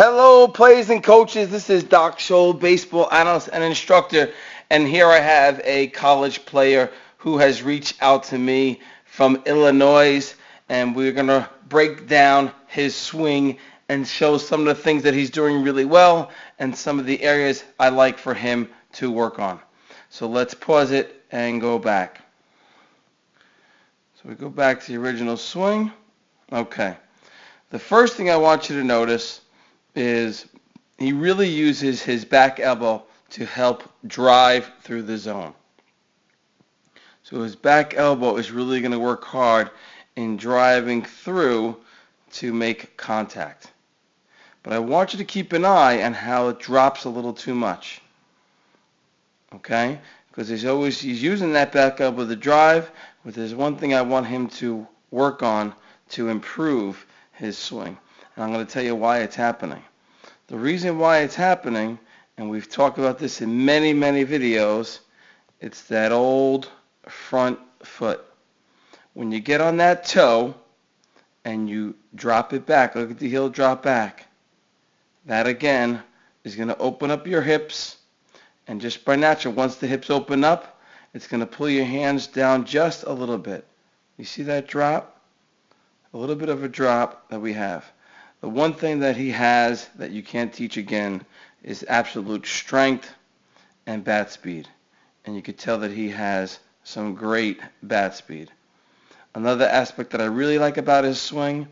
Hello, players and coaches. This is Doc Scholl, baseball analyst and instructor. And here I have a college player who has reached out to me from Illinois. And we're going to break down his swing and show some of the things that he's doing really well and some of the areas I like for him to work on. So let's pause it and go back. So we go back to the original swing. Okay. The first thing I want you to notice is he really uses his back elbow to help drive through the zone. So his back elbow is really going to work hard in driving through to make contact. But I want you to keep an eye on how it drops a little too much. Okay? Because he's using that back elbow to drive, but there's one thing I want him to work on to improve his swing. And I'm going to tell you why it's happening. The reason why it's happening, and we've talked about this in many, many videos, it's that old front foot. When you get on that toe and you drop it back, look at the heel drop back, that again is going to open up your hips, and just by natural, once the hips open up, it's going to pull your hands down just a little bit. You see that drop? A little bit of a drop that we have. The one thing that he has that you can't teach again is absolute strength and bat speed. And you could tell that he has some great bat speed. Another aspect that I really like about his swing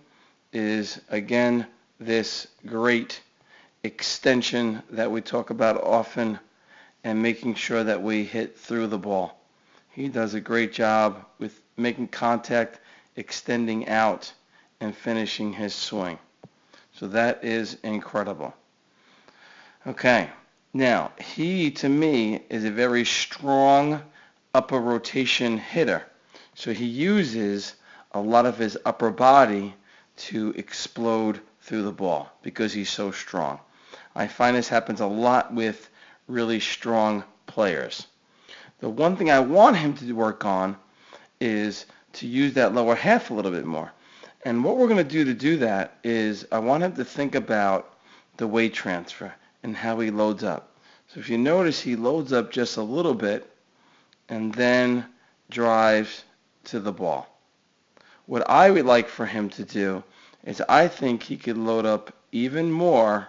is, again, this great extension that we talk about often and making sure that we hit through the ball. He does a great job with making contact, extending out, and finishing his swing. So that is incredible. Okay, now he, to me, is a very strong upper rotation hitter. So he uses a lot of his upper body to explode through the ball because he's so strong. I find this happens a lot with really strong players. The one thing I want him to work on is to use that lower half a little bit more. And what we're going to do that is I want him to think about the weight transfer and how he loads up. So if you notice, he loads up just a little bit and then drives to the ball. What I would like for him to do is I think he could load up even more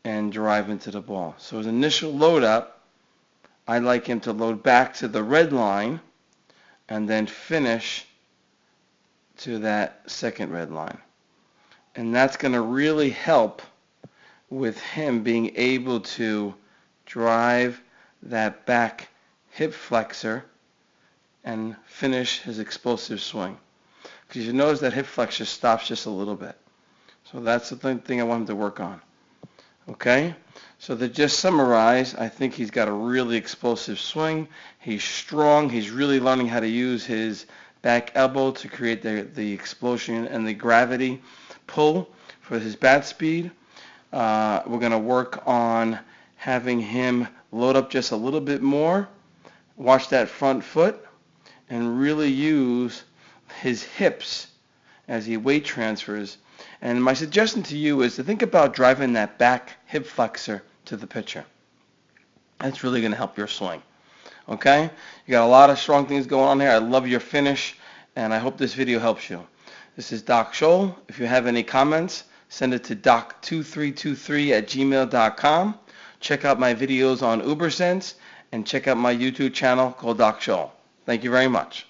and drive into the ball. So his initial load up, I'd like him to load back to the red line and then finish to that second red line. And that's going to really help with him being able to drive that back hip flexor and finish his explosive swing. Because you notice that hip flexor stops just a little bit. So that's the thing I want him to work on. Okay? So to just summarize, I think he's got a really explosive swing. He's strong. He's really learning how to use his back elbow to create the explosion and the gravity pull for his bat speed. We're going to work on having him load up just a little bit more, watch that front foot, and really use his hips as he weight transfers. And my suggestion to you is to think about driving that back hip flexor to the pitcher. That's really going to help your swing. Okay? You got a lot of strong things going on here. I love your finish, and I hope this video helps you. This is Doc Scholl. If you have any comments, send it to doc2323@gmail.com. Check out my videos on UberSense, and check out my YouTube channel called Doc Scholl. Thank you very much.